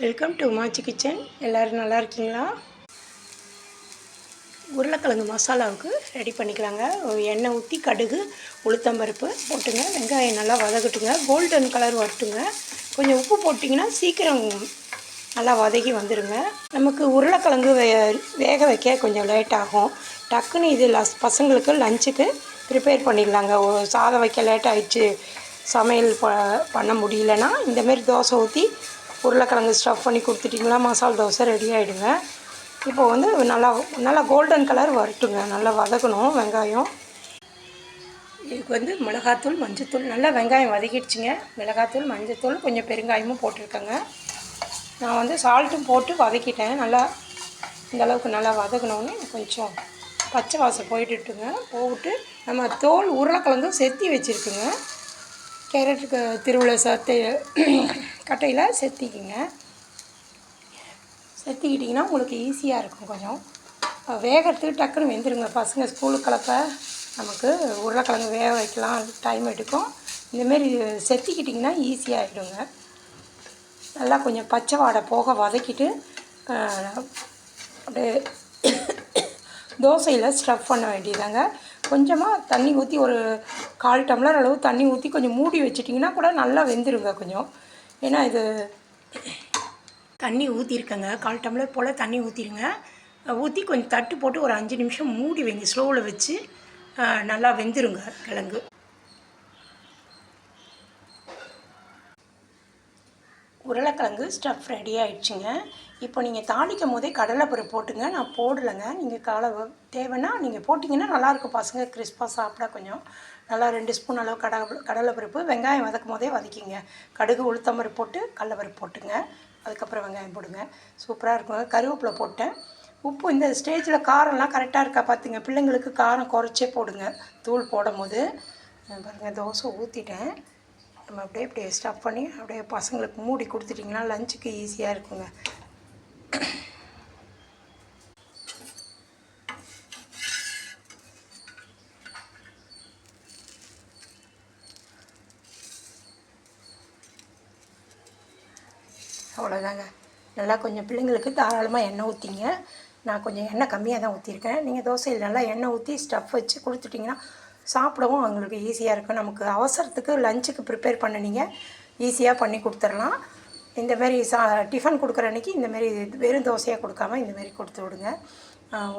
Welcome to உமாச்சி kitchen. எல்லோரும் நல்லா இருக்கீங்களா? உருளைக்கிழங்கு மசாலாவுக்கு ரெடி பண்ணிக்கலாங்க. எண்ணெய் ஊற்றி கடுகு உளுத்தம்பருப்பு போட்டுங்க. வெங்காயம் நல்லா வதக்கட்டுங்க. Golden colour வரட்டுங்க. கொஞ்சம் உப்பு போட்டிங்கன்னா சீக்கிரம் நல்லா வதக்கி வந்துடுங்க. நமக்கு உருளைக்கிழங்கு வேக வைக்க கொஞ்சம் லேட் ஆகும். டக்குன்னு இது பசங்களுக்கு லஞ்சுக்கு ப்ரிப்பேர் பண்ணிடலாங்க. சாதம் வைக்க லேட் ஆகிடுச்சு, சமையல் பண்ண முடியலன்னா இந்தமாரி தோசை ஊற்றி உருளைக்கிழங்கு ஸ்டஃப் பண்ணி கொடுத்துட்டிங்களா மசாலா தோசை ரெடி ஆகிடுங்க. இப்போ வந்து நல்லா கோல்டன் கலர் வரட்டுங்க. நல்லா வதக்கணும் வெங்காயம். இதுக்கு வந்து மிளகாத்தூள் மஞ்சத்தூள் நல்லா வெங்காயம் வதக்கிடுச்சுங்க. மிளகாத்தூள் மஞ்சத்தூள் கொஞ்சம் பெருங்காயமும் போட்டிருக்கேங்க. நான் வந்து சால்ட்டும் போட்டு வதக்கிட்டேன். நல்லா இந்தளவுக்கு நல்லா வதக்கினோன்னே கொஞ்சம் பச்சை வாசம் போயிட்டுங்க. போட்டு நம்ம தோல் உருளைக்கிழங்கு செத்தி வச்சுருக்குங்க. கேரட்டுக்கு திருவிழா கட்டையில் செத்திக்கிங்க. செத்திக்கிட்டிங்கன்னா உங்களுக்கு ஈஸியாக இருக்கும். கொஞ்சம் வேகிறதுக்கு டக்குன்னு வெந்துடுங்க. பசங்க ஸ்கூலுக்கு கிளப்ப நமக்கு உருளைக்கிழங்கு வேக வைக்கலாம், டைம் எடுக்கும். இந்தமாரி செத்திக்கிட்டிங்கன்னா ஈஸியாகிடுங்க. நல்லா கொஞ்சம் பச்சை வாடை போக வதக்கிட்டு அப்படியே தோசையில் ஸ்டஃப் பண்ண வேண்டியதாங்க. கொஞ்சமாக தண்ணி ஊற்றி ஒரு 1/4 டம்ளர் அளவு தண்ணி ஊற்றி கொஞ்சம் மூடி வச்சிட்டிங்கன்னா கூட நல்லா வெந்துருங்க கொஞ்சம். ஏன்னா இது தண்ணி ஊற்றிருக்கேங்க. 1/4 டம்ளர் போல் தண்ணி ஊற்றிடுங்க. ஊற்றி கொஞ்சம் தட்டு போட்டு ஒரு 5 நிமிஷம் மூடி வைங்க. ஸ்லோவில் வச்சு நல்லா வெந்துருங்க கிழங்கு. உருளைக்கிழங்கு ஸ்டஃப் ரெடி ஆகிடுச்சுங்க. இப்போ நீங்கள் தாளிக்கும் போதே கடலைப்பருப்பு போட்டுங்க. நான் போடலைங்க. நீங்கள் தேவைன்னா நீங்கள் போட்டிங்கன்னா நல்லாயிருக்கும். பசங்க கிறிஸ்பாக சாப்பிட கொஞ்சம் நல்லா 2 ஸ்பூன் அளவு கடலைப்பருப்பு வெங்காயம் வதக்கும் போதே வதக்கிங்க. கடுகு உளுத்தம்பருப்பு போட்டு கடலைப்பருப்பு போட்டுங்க. அதுக்கப்புறம் வெங்காயம் போடுங்க. சூப்பராக இருக்குங்க. கருவேப்பிலை போட்டேன். உப்பு இந்த ஸ்டேஜில் காரம்லாம் கரெக்டாக இருக்கா பார்த்துங்க. பிள்ளைங்களுக்கு காரம் குறைச்சே போடுங்க தூள் போடும் போது. பாருங்கள், தோசை ஊற்றிட்டேன். நம்ம அப்படியே ஸ்டஃப் பண்ணி அப்படியே பசங்களுக்கு மூடி கொடுத்துட்டிங்கன்னா லஞ்சுக்கு ஈஸியாக இருக்குங்க. அவ்வளோதாங்க. நல்லா கொஞ்சம் பிள்ளைங்களுக்கு தாராளமாக எண்ணெய் ஊற்றிங்க. நான் கொஞ்சம் எண்ணெய் கம்மியாக தான் ஊற்றிருக்கேன். நீங்கள் தோசையில் நல்லா எண்ணெய் ஊற்றி ஸ்டஃப் வச்சு கொடுத்துட்டிங்கன்னா சாப்பிடவும் அவங்களுக்கு ஈஸியாக இருக்கும். நமக்கு அவசரத்துக்கு லஞ்சுக்கு ப்ரிப்பேர் பண்ண நீங்கள் ஈஸியாக பண்ணி கொடுத்துடலாம். இந்தமாரி டிஃபன் கொடுக்குற அன்றைக்கி இந்தமாரி வெறும் தோசையாக கொடுக்காம இந்தமாரி கொடுத்து விடுங்க.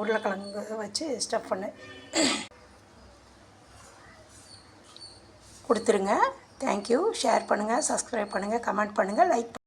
உருளைக்கிழங்கு வச்சு ஸ்டஃப் பண்ணு கொடுத்துருங்க. தேங்க்யூ. ஷேர் பண்ணுங்கள், சப்ஸ்கிரைப் பண்ணுங்கள், கமெண்ட் பண்ணுங்கள், லைக்